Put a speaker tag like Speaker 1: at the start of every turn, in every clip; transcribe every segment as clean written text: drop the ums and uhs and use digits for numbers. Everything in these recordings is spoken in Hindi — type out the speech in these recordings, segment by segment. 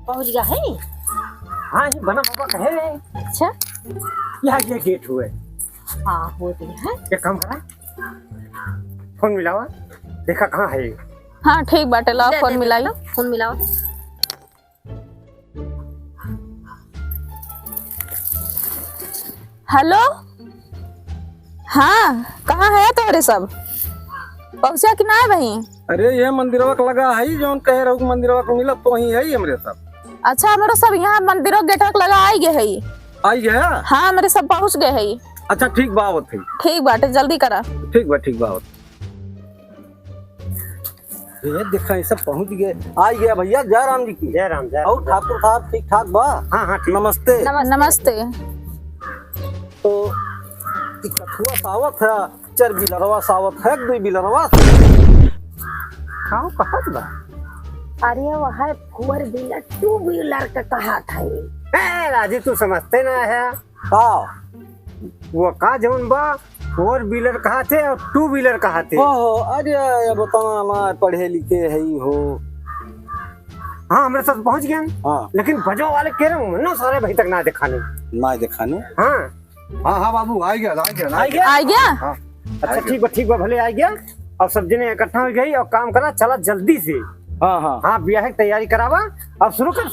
Speaker 1: पहुंच गया है।
Speaker 2: हाँ ये बना बाबा का है।
Speaker 1: अच्छा
Speaker 2: यहाँ ये गेट हुए।
Speaker 1: हाँ हो गया है।
Speaker 2: एक काम करा, फोन मिलावा, देखा कहाँ है ये।
Speaker 3: हाँ ठीक बाटे, ला फोन मिलाई।
Speaker 1: फोन मिलाओ।
Speaker 3: हेलो, हाँ कहाँ है तोरे सब, पहुँचा कि ना भाई?
Speaker 4: अरे ये मंदिरवा का लगा है जो कह रहा हूँ, मंदिरवा को मिला तो ही है ये मेरे सब।
Speaker 3: अच्छा मेरे सब यहाँ मंदिरों गेटक लगा आई गए है।
Speaker 4: आई गया?
Speaker 3: हाँ मेरे सब पहुँच गए है।
Speaker 4: अच्छा ठीक बात है।
Speaker 3: ठीक बाटे, जल्दी करा।
Speaker 4: ठीक बात। ये देखा ये सब पहुँच गए, आई गया भैया। जय राम जी की।
Speaker 2: जय राम जय।
Speaker 4: और ठाकुर साहब ठीक ठाक बा?
Speaker 2: हाँ हाँ ठीक।
Speaker 4: नमस्ते।
Speaker 3: नमस्ते।
Speaker 4: तो कथुआ सावत है, चर बिलरवा सावत है, दुई बिलरवा
Speaker 2: हाँ कहा बा।
Speaker 1: अरे वह है 4 व्हीलर 2 व्हीलर का कहा था।
Speaker 2: राजी तू समझते ना है।
Speaker 4: हाँ
Speaker 2: वो का जौन बा 4 व्हीलर कहा थे और 2 व्हीलर कहा थे।
Speaker 4: ओहो, अरे ये बताना ना, पढ़े लिखे है ही हो।
Speaker 2: हाँ हमारे साथ पहुंच गए।
Speaker 4: हाँ
Speaker 2: लेकिन बजो वाले कह रहे हूँ ना सारे भाई तक ना दिखाने।
Speaker 4: ना दिखाने।
Speaker 2: हाँ
Speaker 4: बाबू आ गया।
Speaker 3: आ गया।
Speaker 2: हाँ अच्छा ठीक बा भले आ गया। अब सब जने इकट्ठा हो गई और काम करा, चला जल्दी से। हाँ ब्याह की तैयारी करावा। अब शुरू कर।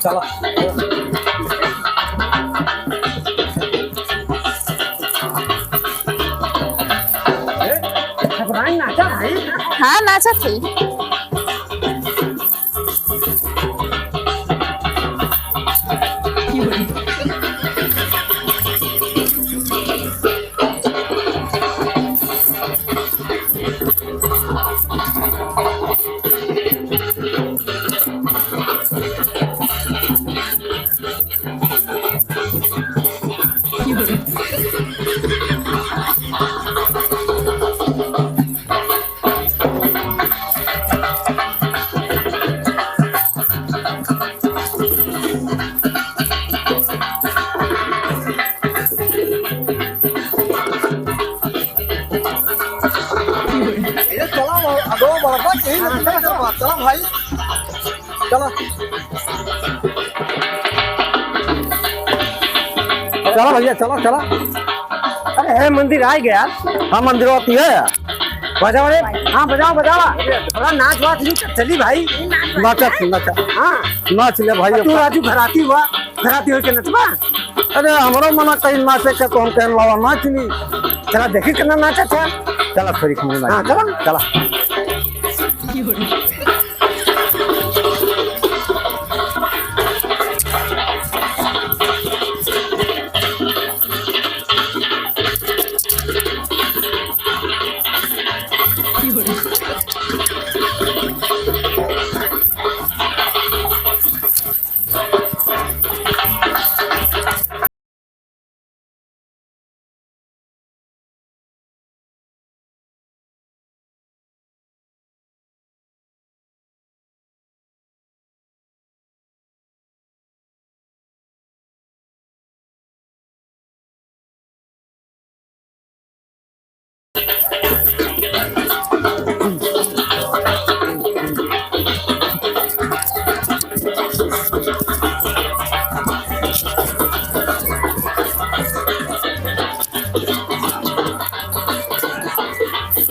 Speaker 2: चला नाचा भाई।
Speaker 3: हाँ नाचा थी।
Speaker 4: चला भाई चला भैया चला।
Speaker 2: अरे मंदिर आ गया।
Speaker 4: हाँ मंदिर आती है।
Speaker 2: बजाओ रे। हाँ बजाओ थोड़ा नाच वाच नहीं चली भाई।
Speaker 4: नाचा
Speaker 2: हाँ
Speaker 4: नाच ले भाई।
Speaker 2: तू राजू घराती हो के नचबा।
Speaker 4: अरे हमारा मना कहीं नाचे के तो हम कहने वाला नाच ली।
Speaker 2: चला देखी कितना नाचा था।
Speaker 4: चला थोड़ी
Speaker 2: हाँ चला।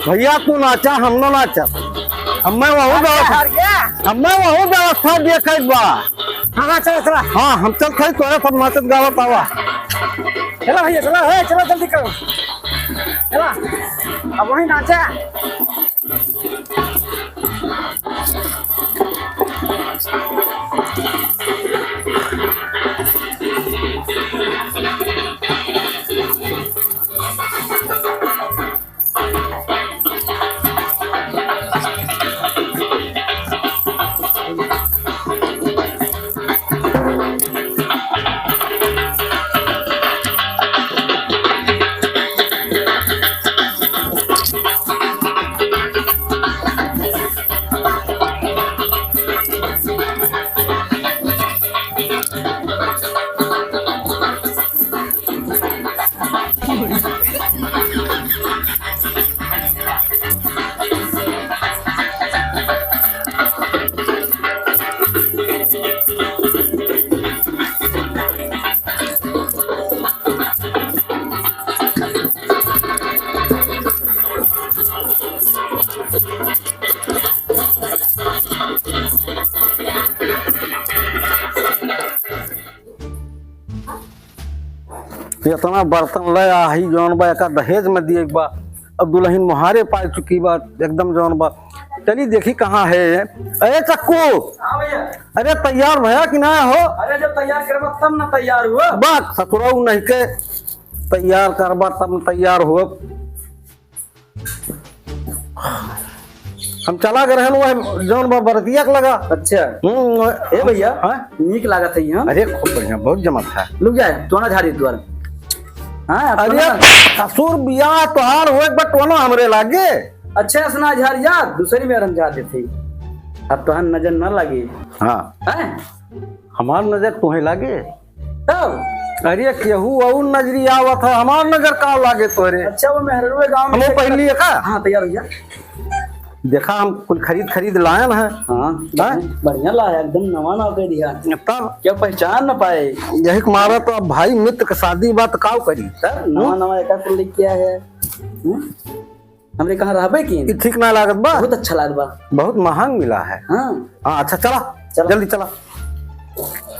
Speaker 4: भैया तू नाचा, हम न नाचा। हमें वही व्यवस्था देखे बा।
Speaker 2: हाँ चला।
Speaker 4: हाँ हम चल खाई तोरे सब नाचत गावत आवा।
Speaker 2: चला भैया चला जल्दी करो। चला अब वही नाचा।
Speaker 4: इतना बर्तन ले आही जौन बा एका दहेज में दिए बा। अब दुल्हन मुहारे पाई चुकी बा एकदम जौन बा। चली देखी कहाँ है। अरे चक्कू,
Speaker 5: हाँ भैया।
Speaker 4: अरे तैयार भैया कि ना हो?
Speaker 5: अरे जब तैयार करबा तब ना तैयार हुआ।
Speaker 4: बात ससुराऊ नहीं के तैयार करबा तब तैयार हो। हम चला गए रहन वह जौन बा बरतिया के लगा।
Speaker 5: अच्छा ए भैया नीक लागत है यहाँ।
Speaker 4: अरे खूब बढ़िया, बहुत जमत है।
Speaker 5: लुक जाए टोना झाड़ी द्वार। हाँ
Speaker 4: अरे ससुर बियाह तोहार हो एक बार टोना हमरे लागे।
Speaker 5: अच्छा सुना झाड़िया दूसरी में रंजा देते। अब तो नजर न लगे।
Speaker 4: हाँ
Speaker 5: हैं
Speaker 4: हमार नजर तुम्हें लागे
Speaker 5: तब।
Speaker 4: अरे केहू और नजरी आवत है, हमार नजर का लागे तोरे।
Speaker 5: अच्छा वो मेहरुए गांव में
Speaker 4: हम पहली का।
Speaker 5: हाँ तैयार भैया।
Speaker 4: देखा हम कुल खरीद लायन है।
Speaker 5: हाँ बढ़िया ला है एकदम नवा नवा कह दिया।
Speaker 4: तब
Speaker 5: क्या पहचान न पाए।
Speaker 4: यही मारा तो अब भाई मित्र के शादी बात काव करी।
Speaker 5: तब नवा नवा एक तो लेके आया है। हमरे कहाँ रहबे की
Speaker 4: ई ठीक ना लागत बा।
Speaker 5: बहुत अच्छा लागत बा।
Speaker 4: बहुत महंग मिला है।
Speaker 5: हाँ
Speaker 4: हाँ अच्छा चला
Speaker 5: चला।
Speaker 4: जल्दी चला।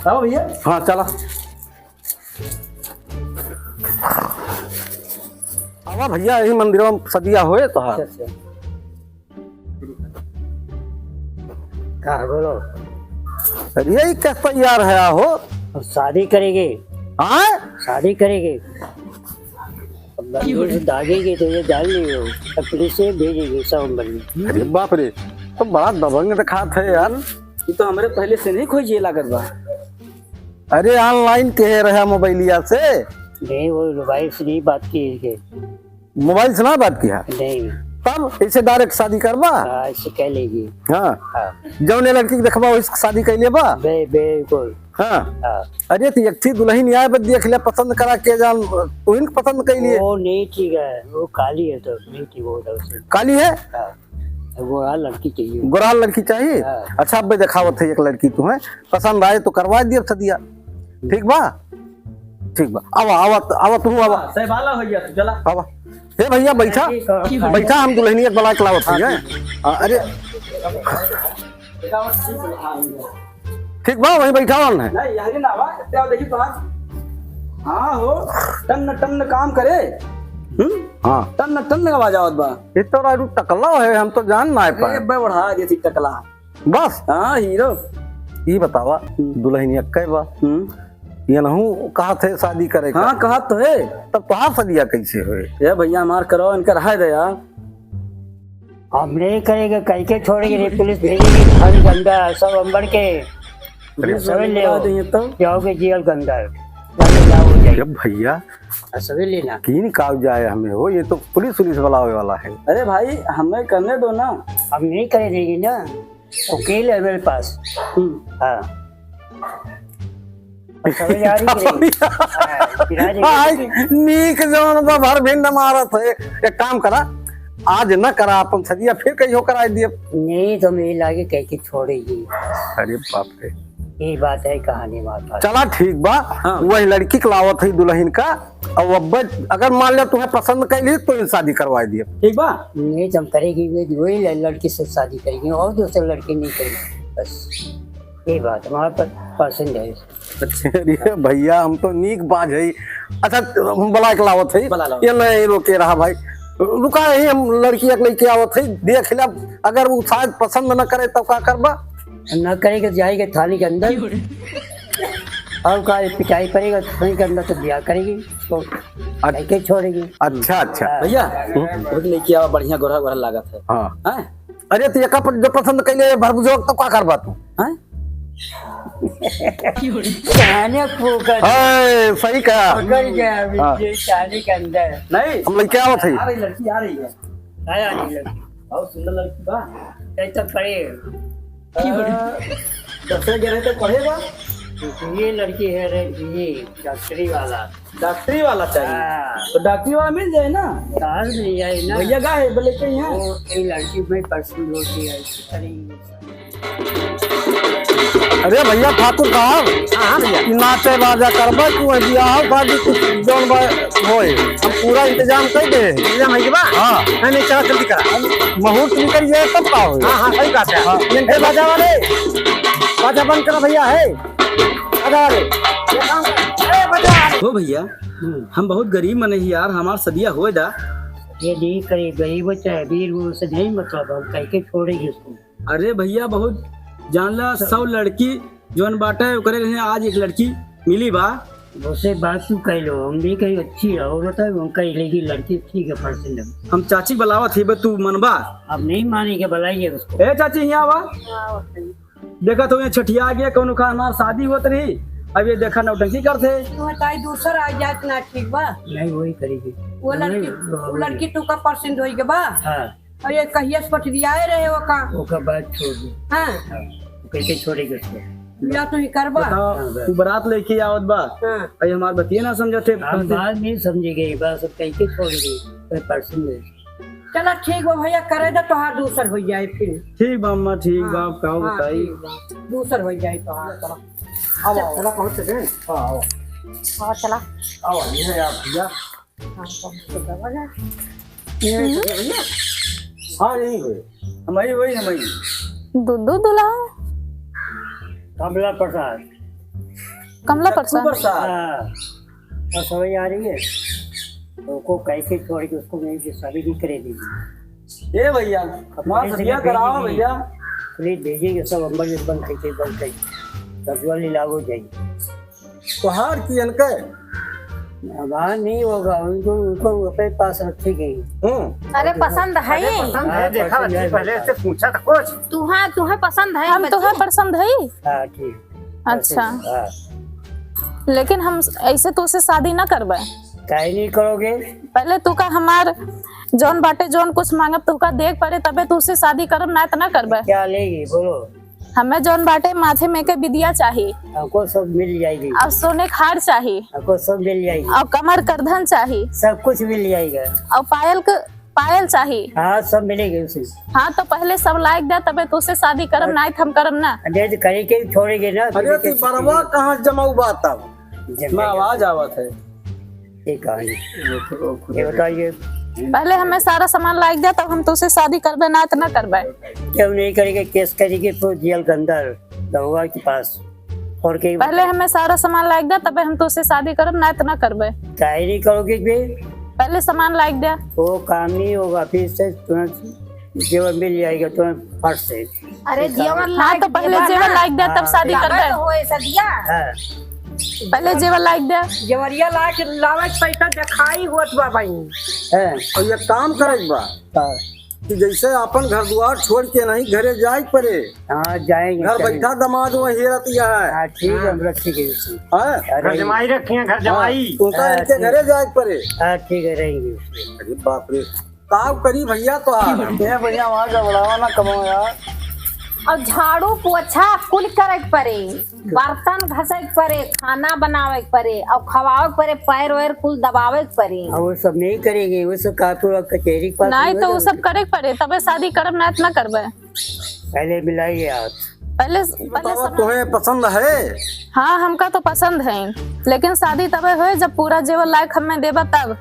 Speaker 5: आओ भैया।
Speaker 4: हाँ चला आवा भैया यही मंदिर में सदिया होए तो। हाँ
Speaker 5: अच्छा
Speaker 2: का बोलो,
Speaker 4: अरे यही कैसे तैयार है हो?
Speaker 2: अब शादी करेंगे?
Speaker 4: हाँ
Speaker 2: शादी करेंगे, अब बंदूक से दागेगी तो ये डाल लियो, अब पुलिस से भेजेगी सब बंदी।
Speaker 4: अरे बाप रे, तो बड़ा दबंग दिखात है यार।
Speaker 5: ये तो हमारे पहले से नहीं खोजिए लागत बा।
Speaker 4: अरे ऑनलाइन कह रहा मोबाइलिया से।
Speaker 2: नहीं वो मोबाइल से नहीं बात की है।
Speaker 4: मोबाइल से ना बात किया
Speaker 2: नहीं
Speaker 4: तब इसे डायरेक्ट शादी करबा।
Speaker 2: हाँ इससे कह लेगी।
Speaker 4: हाँ
Speaker 2: हाँ
Speaker 4: जौने लड़की के देखबा उसकी शादी कर लेबा।
Speaker 2: बिल्कुल।
Speaker 4: हाँ
Speaker 2: हाँ
Speaker 4: अरे तो एक थी दुल्हन आए बद देख ले पसंद करा के जान उन पसंद कर लिए।
Speaker 2: वो नहीं ठीक है, वो काली है तो नहीं ठीक होगा उससे।
Speaker 4: काली है?
Speaker 2: हाँ वो लड़की चाहिए।
Speaker 4: गोराल लड़की चाहिए।
Speaker 2: हाँ।
Speaker 4: अच्छा अब दिखावत है एक लड़की तुम्हें पसंद आए तो करवा दिया सदिया। ठीक बा ठीक बा। आवा आवा आवा तुम आवा
Speaker 5: सही बाला हो गया चला।
Speaker 4: आवा। हे भैया बैठा बैठा, हम दुल्हनिया बला के लावत है। अरे ठीक बा वहीं बैठा है।
Speaker 5: नहीं यार ना आवा क्या देखी तो। हाँ हो टन काम करे।
Speaker 4: हाँ
Speaker 5: टन आवाज आवत बा।
Speaker 4: ये तो राडू टकला है, हम तो जान ना पाए।
Speaker 5: बे बढ़ा जैसी टकला।
Speaker 4: बस
Speaker 5: हाँ हीरो।
Speaker 4: ये बतावा दुल्हनिया कै बा? ये नहू कहा थे शादी करे का।
Speaker 5: हाँ कहा तो है।
Speaker 4: तब तोहार सदिया कैसे हुए?
Speaker 5: ये भैया मार करो इनका रहा दे यार।
Speaker 2: हम नहीं करेंगे, कहीं के छोड़ेंगे नहीं, पुलिस भेजेगी थाने के अंदर सब अंबर के सभी ले
Speaker 5: तो
Speaker 2: जाओगे जेल के अंदर। जाओ
Speaker 4: भैया
Speaker 2: सभी लेना
Speaker 4: किन काव जाए हमें हो, ये तो पुलिस वाला होने वाला है।
Speaker 5: अरे भाई हमें करने दो ना।
Speaker 2: हम नहीं करे देंगे ना, वकील है मेरे पास। हाँ सभी जा रही
Speaker 4: नीक जौन बा भर भिंड मारत है। एक काम करा आज न करा अपन सदिया फिर कहीं करा दिए।
Speaker 2: नहीं तो मेरी लागे कह के छोड़ेगी।
Speaker 4: अरे बाप रे,
Speaker 2: यही बात है कहानी माता।
Speaker 4: चला ठीक बा।
Speaker 5: हाँ।
Speaker 4: वही लड़की के लावत है दुल्हन का। और अब अगर मान लिया तुम्हें पसंद कर ली तो शादी करवा दिए।
Speaker 5: ठीक बा।
Speaker 2: नहीं तो हम करेगी वही लड़की से शादी करेंगे और दूसरे लड़की नहीं करेंगे, बस ये बात हमारा पसंद है।
Speaker 4: अच्छा अरे भैया हम तो नीक बाज है। अच्छा हम बला के लावत है, ये नहीं रोके रहा भाई। रुका है हम लड़की एक लेके आवत है, देख ले अगर वो शायद पसंद न करे तो क्या करबा?
Speaker 2: न करेगा जाएगा थाने के अंदर और का पिटाई करेगा थाने के अंदर तो ब्याह करेगी तो के छोड़ेगी।
Speaker 4: अच्छा अच्छा
Speaker 5: भैया लेके आवा बढ़िया गोरा गोरा लागत है।
Speaker 4: हाँ अरे तो एक जो पसंद कैले भरबुजो तो क्या करबा तू? सही कहा।
Speaker 2: शादी के अंदर
Speaker 5: नहीं
Speaker 4: हम लेके आवत है।
Speaker 5: आ रही लड़की आ रही है। बहुत सुंदर लड़की बा।
Speaker 2: तब पढ़े
Speaker 5: दसरे गिरे तो पढ़ेगा।
Speaker 2: ये लड़की है रे ये डॉक्टरी वाला।
Speaker 5: डॉक्टरी वाला चाहिए तो डॉक्टरी वाला मिल जाए ना।
Speaker 2: कहाँ मिल जाए ना
Speaker 5: भैया का है बोले के यहाँ
Speaker 2: ये लड़की में पसंद होती है।
Speaker 4: अरे भैया ठाकुर साहब नाचे बाजा करबा तू बियाह शादी कुछ जौन होए हम पूरा इंतजाम कर दे। इंतजाम है बा? हाँ नहीं चला जल्दी करा मुहूर्त निकल जाए तब का हो। हाँ सही बात है। हाँ बाजा वाले बाजा बंद करो भैया है बाजा वाले।
Speaker 5: हो भैया हम बहुत गरीब मने ही यार, हमार सदिया हो दा।
Speaker 6: ये नहीं करे गरीब चाहे वीर वो से नहीं मतलब हम कह के छोड़ेंगे उसको।
Speaker 5: अरे भैया बहुत जानला 100 लड़की जोन बाटे करे रहे, आज एक लड़की मिली बा।
Speaker 6: उससे बात तू कह लो, हम भी कहीं अच्छी औरत है हम कह लेगी लड़की ठीक है पर्सन।
Speaker 5: हम चाची बुलावा थी, तू मनबा?
Speaker 6: अब नहीं मानेंगे, बुलाइए उसको।
Speaker 5: ए चाची यहाँ बा, देखा तो ये छठिया गया कौन का हमार शादी होत रही, अब ये देखा नौटंकी करते।
Speaker 1: दूसर आ जात ना ठीक बा।
Speaker 6: नहीं वही करेगी
Speaker 1: वो लड़की तू का पसंद होई के बा।
Speaker 6: हाँ
Speaker 1: और ये कहिया से पटरियाए रहे वो का।
Speaker 6: वो का बात छोड़ दी।
Speaker 1: हाँ
Speaker 6: कैसे छोड़ेगी उसको?
Speaker 1: या तू ही करबा।
Speaker 5: तू बारात लेके आवत बा,
Speaker 1: हाँ
Speaker 5: अरे हमार बतिये ना समझते।
Speaker 6: हम बाद में समझेंगे, बात सब कैसे छोड़ेगी पर्सन।
Speaker 1: चला ठीक बा भैया, करे दे तोहार दूसर हो जाए फिर।
Speaker 5: ठीक बा अम्मा, ठीक बा, का
Speaker 1: हाँ,
Speaker 5: बताई।
Speaker 1: ठीक बा, दूसर हो जाए तोहार। चला
Speaker 2: चला पहुंच गए। आओ
Speaker 1: हाँ चला।
Speaker 2: आओ ये आप भैया।
Speaker 1: हाँ तो दबा जा।
Speaker 2: ये भैया हाँ यही हुए।
Speaker 5: हमारी वही हमारी
Speaker 3: दुद्धू दुल्हा
Speaker 6: कमला प्रसाद।
Speaker 3: कमला प्रसाद।
Speaker 6: हाँ और समझ आ रही है। उसको कैसे छोड़ेगी उसको नहीं कि शादी नहीं करे देगी।
Speaker 5: ए भैया हमार सदिया कराओ भैया।
Speaker 6: प्लीज भेजिएगा सब अंबर बंद करके बंद करके ससुराली लागू जाएगी।
Speaker 4: तोहार की अनके
Speaker 6: वहाँ नहीं होगा, उनको उनको अपने पास रखेगी।
Speaker 1: अरे पसंद है।
Speaker 2: पसंद है, देखा बच्ची पहले से पूछा था कुछ।
Speaker 1: तुम्हें पसंद है।
Speaker 3: हम तुम्हें पसंद है।
Speaker 6: हाँ ठीक।
Speaker 3: अच्छा
Speaker 6: हाँ
Speaker 3: लेकिन हम ऐसे तो उससे शादी ना करबे।
Speaker 6: काहे नहीं करोगे?
Speaker 3: पहले तू का हमार जौन बाटे जौन कुछ मांगब तू का देख पड़े तबे तू उससे शादी करब, ना तो ना करबे।
Speaker 6: क्या लेगी बोलो?
Speaker 3: हमें जौन बाटे माथे में के बिदिया चाहिए,
Speaker 6: हमको सब मिल जाएगी।
Speaker 3: और सोने का हार चाहिए,
Speaker 6: हमको सब मिल जाएगी।
Speaker 3: और कमर करधन चाहिए,
Speaker 6: सब कुछ मिल जाएगा।
Speaker 3: और पायल चाहिए।
Speaker 6: हाँ सब मिलेगी उसे।
Speaker 3: हाँ तो पहले सब लायक दे तबे तू उससे शादी करब, ना तो हम करब ना।
Speaker 6: अरे तो करे के छोड़ेगे ना।
Speaker 4: अरे तू बरवा कहाँ जमाऊ बात तब
Speaker 5: मैं आवाज आवत है।
Speaker 6: ये कहानी ये बताइए
Speaker 3: पहले हमें सारा सामान लायक दे तब हम तो उससे शादी करबे, ना तो ना करबे।
Speaker 6: क्यों नहीं करेंगे? केस करेंगे तो जेल के अंदर दरोगा के पास। और कहीं
Speaker 3: पहले हमें सारा सामान लायक दे तबे हम तो उससे शादी करब, ना तो ना करबे।
Speaker 6: काहे नहीं करोगे बे?
Speaker 3: पहले सामान लायक दे।
Speaker 6: वो काम नहीं होगा, फिर से तुरंत जेवर मिल जाएगा तुरंत फट से।
Speaker 1: अरे जीवन
Speaker 3: हाँ तो पहले जेवर लायक दे तब शादी करबे।
Speaker 1: होए सदिया।
Speaker 6: हाँ
Speaker 3: पहले जेवर लायक दे।
Speaker 1: जवरिया ला के लावे पैसा दिखाई होत बा भाई।
Speaker 6: हाँ
Speaker 4: और ये काम करे बा
Speaker 6: हाँ
Speaker 4: कि जैसे अपन घर द्वार छोड़ के नहीं घरे जाए पड़े।
Speaker 6: हाँ जाएंगे।
Speaker 4: घर बैठा दमाद वही रहतिया है।
Speaker 6: हाँ ठीक है, हम रखेंगे उसे।
Speaker 4: हाँ?
Speaker 2: घर जमाई रखे हैं, घर जमाई।
Speaker 4: उनका इनके घरे जाए पड़े।
Speaker 6: हाँ ठीक है रहेंगे उसे।
Speaker 4: अरे बाप रे काम करी भैया तो
Speaker 5: ये भैया वहाँ का बढ़ावा ना कमाओ यार।
Speaker 1: और झाड़ू पोछा कुल करे के पड़े, बर्तन घसे के पड़े, खाना बनावे के पड़े, और खवावे के पड़े, पैर वैर कुल दबावे के पड़े।
Speaker 6: हाँ वो सब नहीं करेंगे, वो सब काफी कचहरी के पास
Speaker 3: नहीं तो वो
Speaker 6: होगा।
Speaker 3: सब करे के पड़े तबे शादी करब, ना तो ना करबे।
Speaker 6: पहले मिलाइए आप।
Speaker 3: पहले
Speaker 4: बतावा तुम्हें पसंद है?
Speaker 3: हाँ हमका तो पसंद है, लेकिन शादी तबे हुए जब पूरा जेवर लायक हमें देबा तब।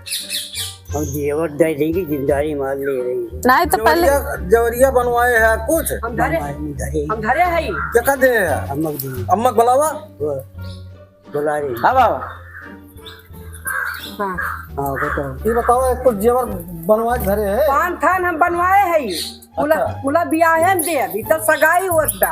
Speaker 6: हम जेवर दे देंगे, जिम्मेदारी मान ले रही है।
Speaker 3: नहीं तो पहले
Speaker 4: जवरिया बनवाए है कुछ
Speaker 1: हम धरे है।
Speaker 4: क्या कर दे अम्मा बुलावा
Speaker 6: बुला रही।
Speaker 5: हाँ बाबा
Speaker 1: हाँ
Speaker 6: हाँ बताओ।
Speaker 4: ये बताओ कुछ जेवर बनवाए घरे है?
Speaker 1: पान थान हम बनवाए है। पूरा बियाहे में दे, अभी तो सगाई होत बा।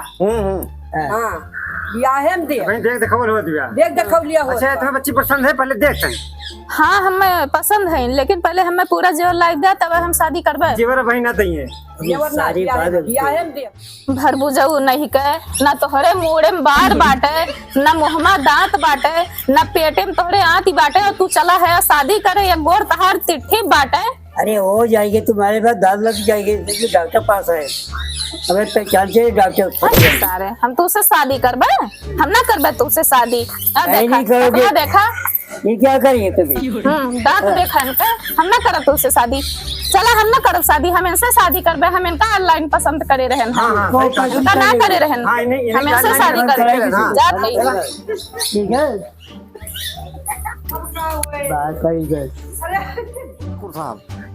Speaker 1: हाँ बियाहे में दे।
Speaker 2: कहीं देख देखो हो दिया।
Speaker 1: देख देखो लिया हो।
Speaker 2: अच्छा तुम्हें बच्ची पसंद है, पहले देखते हैं।
Speaker 3: हाँ हमें पसंद है, लेकिन पहले हमें पूरा जेवर लायक दे तब हम शादी करबे।
Speaker 2: जेवर भाई ना चाहिए।
Speaker 1: जेवर ना
Speaker 6: सारी बात
Speaker 1: बियाहे में दे।
Speaker 3: भरबुजाऊ नहीं के, ना तोहरे मुड़े में बार बाटे, ना मुहमा दांत बाटे, ना पेटे में तोहरे आंती बाटे, और तू चला है शादी करे या गोर तहार तिट्ठी बाटे।
Speaker 6: अरे हो जाएंगे, तुम्हारे पास दाद लग जाएंगे। देखिए डॉक्टर पास है, हमें पहचान से डॉक्टर।
Speaker 3: सारे हम तो उससे शादी करबे, हम ना करबे तो उससे शादी।
Speaker 6: नहीं करोगे।
Speaker 3: देखा
Speaker 6: ये क्या करिए कभी?
Speaker 3: दांत देखा इनका, हम ना करब तो उससे शादी। चला हम ना करब शादी, हम इनसे शादी करबे। हम इनका ऑनलाइन पसंद करे रहन, इनका ना करे रहन, हम इनसे शादी करबे। जात है
Speaker 6: ठीक है बात करी जाए।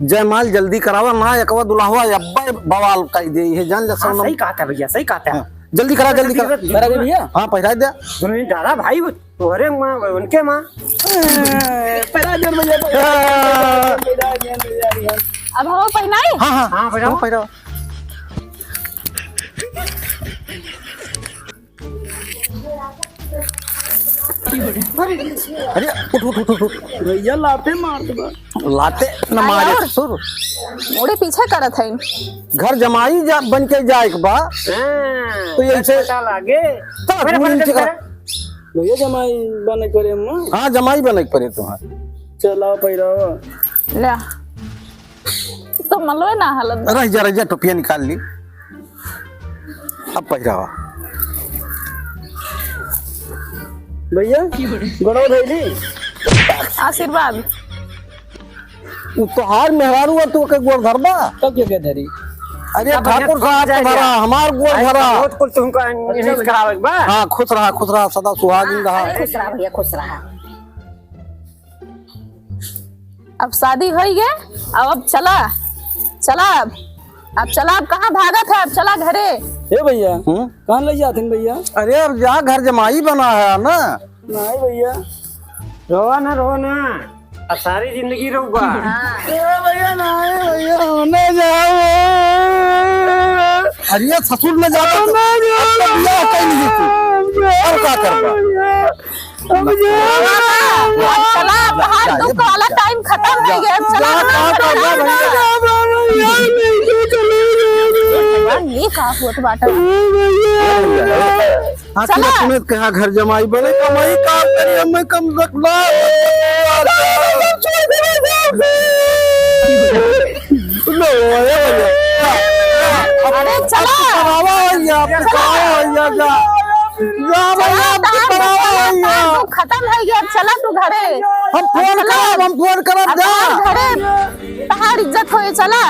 Speaker 4: जयमाल जल्दी करावा ना एकवा दुल्हवा अब्बा बवाल कर दे है जान ले
Speaker 2: हाँ, सही कहा था भैया, सही कहा था।
Speaker 4: जल्दी करा जल्दी करा।
Speaker 5: करा दे भैया।
Speaker 4: हाँ पहरा दे।
Speaker 2: तुमने डाला भाई वो तुम्हारे माँ उनके माँ।
Speaker 5: पहरा दे भैया।
Speaker 3: अब हम पहनाई।
Speaker 4: हाँ हाँ
Speaker 2: हाँ पहराओ।
Speaker 4: पहरा। अरे उठ उठ उठ उठ
Speaker 5: भैया लाते मार दो।
Speaker 4: लाते न मारे
Speaker 3: और?
Speaker 4: सुर
Speaker 3: मोड़े पीछे करत है।
Speaker 4: घर जमाई जा बन के जाए के बा तो ये ऐसे
Speaker 2: पता लागे।
Speaker 4: तो
Speaker 2: मेरे
Speaker 4: नीचे
Speaker 2: नीचे
Speaker 4: करा।
Speaker 5: भैया जमाई बने करे हम।
Speaker 4: हाँ जमाई बने के पड़े तुम्हारे।
Speaker 5: चलाओ पहराओ।
Speaker 3: ले तो मलवे ना हालत।
Speaker 4: रह जा टोपिया निकाल ली। अब पहरावा
Speaker 5: भैया गड़ो धैली।
Speaker 3: आशीर्वाद।
Speaker 4: उ तोहार मेहरारू हुआ तू के गोर धरबा।
Speaker 5: तब क्या क्या धरी।
Speaker 4: अरे ठाकुर साहब के धरा हमार गोर धरा।
Speaker 2: बहुत कुछ तुमको नहीं करावे बा।
Speaker 4: हाँ खुश रहा सदा सुहागिन रहा।
Speaker 1: खुश रहा भैया खुश रहा।
Speaker 3: अब शादी हो गया। अब चला अब चला। अब कहाँ भागत है। अब चला घरे।
Speaker 5: ए भैया कहाँ ले जाते हैं भैया।
Speaker 4: अरे अब जा घर जमाई बना है ना।
Speaker 5: नहीं भैया।
Speaker 2: रोवा ना अब सारी जिंदगी रोबा।
Speaker 5: भैया नहीं भैया होने जाओ।
Speaker 4: अरे ससुर में जाता तो ब्याह कहीं नहीं तू और क्या करबा।
Speaker 3: अब चला। बाहर दुख वाला टाइम खत्म हो गया। चला ये कहा होत बाटा।
Speaker 4: चला तुम्हें कहा घर जमाई बने कमाई काम करी हमें कम रखना।
Speaker 3: अरे चला खत्म हो गया। चला तू घरे।
Speaker 4: हम फोन करब जा
Speaker 3: घरे तहार इज्जत होए। चला